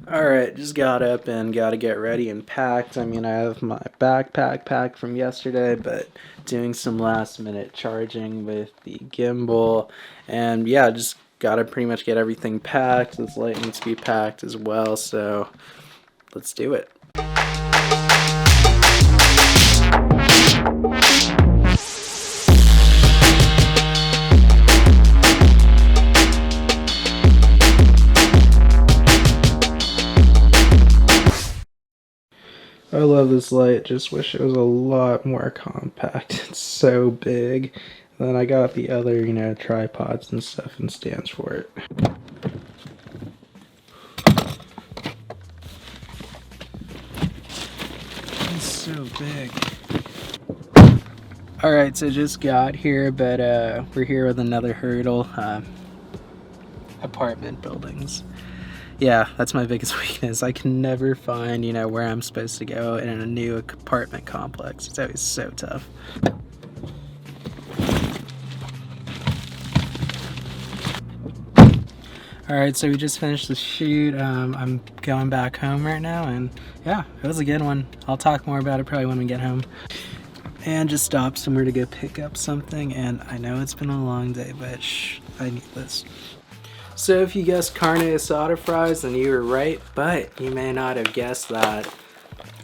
Alright, just got up and got to get ready and packed. I mean, I have my backpack packed from yesterday, but doing some last minute charging with the gimbal. And yeah, just got to pretty much get everything packed. This light needs to be packed as well, so let's do it. I love this light, just wish it was a lot more compact. It's so big. And then I got the other, tripods and stuff and stands for it. It's so big. Alright, so just got here, but we're here with another hurdle. Apartment buildings. Yeah, that's my biggest weakness. I can never find, where I'm supposed to go in a new apartment complex. It's always so tough. Alright, so we just finished the shoot. I'm going back home right now, and yeah, it was a good one. I'll talk more about it probably when we get home. And just stopped somewhere to go pick up something, and I know it's been a long day, but shh, I need this. So if you guessed carne asada fries, then you were right, but you may not have guessed that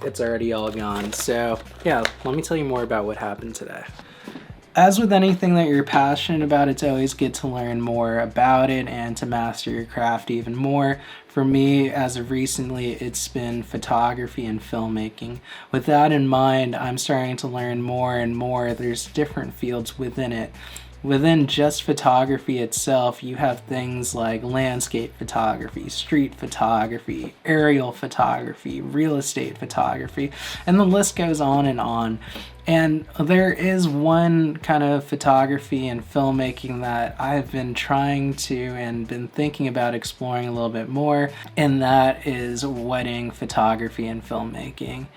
it's already all gone. So yeah, let me tell you more about what happened today. As with anything that you're passionate about, it's always good to learn more about it and to master your craft even more. For me, as of recently, it's been photography and filmmaking. With that in mind, I'm starting to learn more and more. There's different fields within it. Within just photography itself, you have things like landscape photography, street photography, aerial photography, real estate photography, and the list goes on and on. And there is one kind of photography and filmmaking that I've been trying to and been thinking about exploring a little bit more, and that is wedding photography and filmmaking.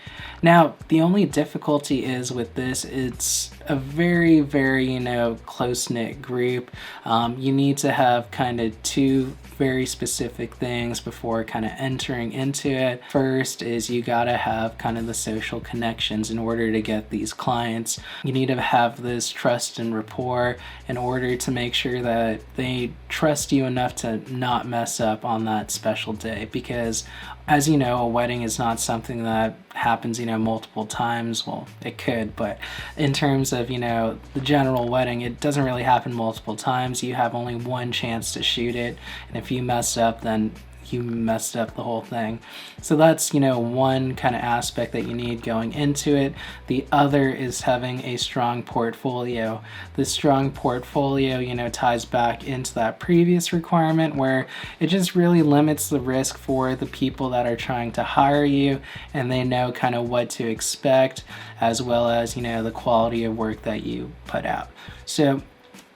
Now, the only difficulty is with this, it's a very, very, close-knit group. You need to have kind of two very specific things before kind of entering into it. First is you gotta have kind of the social connections in order to get these clients. You need to have this trust and rapport in order to make sure that they trust you enough to not mess up on that special day, because as you know, a wedding is not something that happens, multiple times. Well, it could, but in terms of, the general wedding, it doesn't really happen multiple times. You have only one chance to shoot it, and if you mess up, then you messed up the whole thing. So that's, one kind of aspect that you need going into it. The other is having a strong portfolio. This strong portfolio, ties back into that previous requirement where it just really limits the risk for the people that are trying to hire you, and they know kind of what to expect, as well as, the quality of work that you put out. So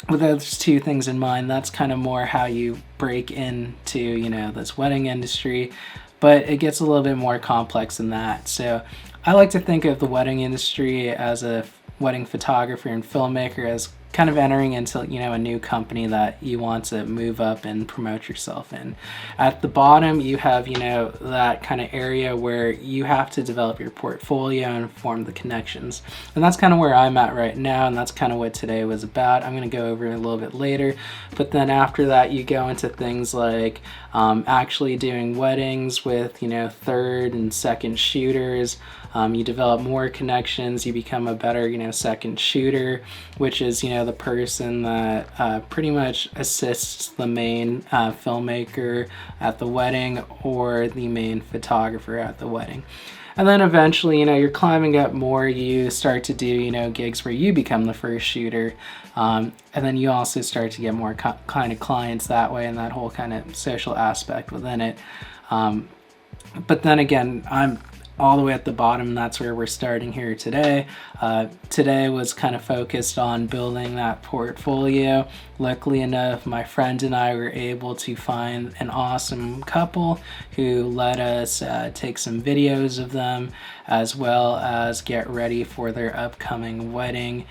with those two things in mind, that's kind of more how you break into, this wedding industry, but it gets a little bit more complex than that. So I like to think of the wedding industry as a wedding photographer and filmmaker as kind of entering into, a new company that you want to move up and promote yourself in. At the bottom, you have, that kind of area where you have to develop your portfolio and form the connections. And that's kind of where I'm at right now, and that's kind of what today was about. I'm going to go over it a little bit later, but then after that, you go into things like actually doing weddings with, third and second shooters. You develop more connections, you become a better, second shooter, which is, the person that pretty much assists the main filmmaker at the wedding or the main photographer at the wedding. And then eventually, you're climbing up more, you start to do, gigs where you become the first shooter. And then you also start to get more kind of clients that way, and that whole kind of social aspect within it. But then again, I'm all the way at the bottom, and that's where we're starting here today. Today was kind of focused on building that portfolio. Luckily enough, my friend and I were able to find an awesome couple who let us take some videos of them, as well as get ready for their upcoming wedding.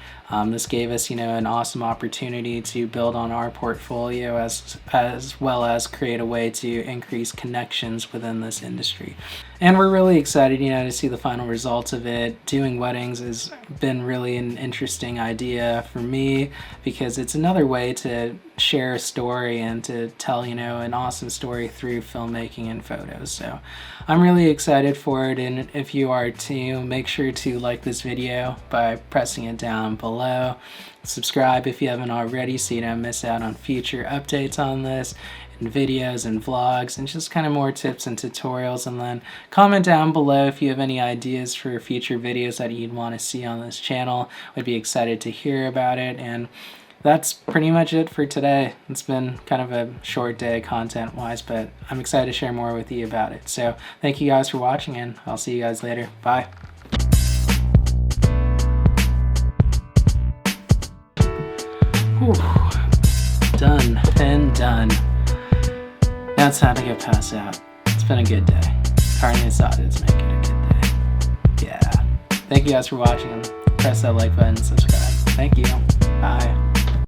This gave us, you know, an awesome opportunity to build on our portfolio as well as create a way to increase connections within this industry. And we're really excited, you know, to see the final results of it. Doing weddings has been really an interesting idea for me because it's another way to share a story and to tell, you know, an awesome story through filmmaking and photos. So I'm really excited for it, and if you are too, make sure to like this video by pressing it down below. Subscribe if you haven't already so you don't miss out on future updates on this, and videos and vlogs and just kind of more tips and tutorials. And then comment down below if you have any ideas for future videos that you'd want to see on this channel. I'd be excited to hear about it. And that's pretty much it for today. It's been kind of a short day content wise, but I'm excited to share more with you about it. So thank you guys for watching, and I'll see you guys later. Bye. Whew. Done and done. Now it's time to go pass out. It's been a good day. Carne asadas make it a good day. Yeah. Thank you guys for watching. Press that like button, subscribe. Thank you. Bye.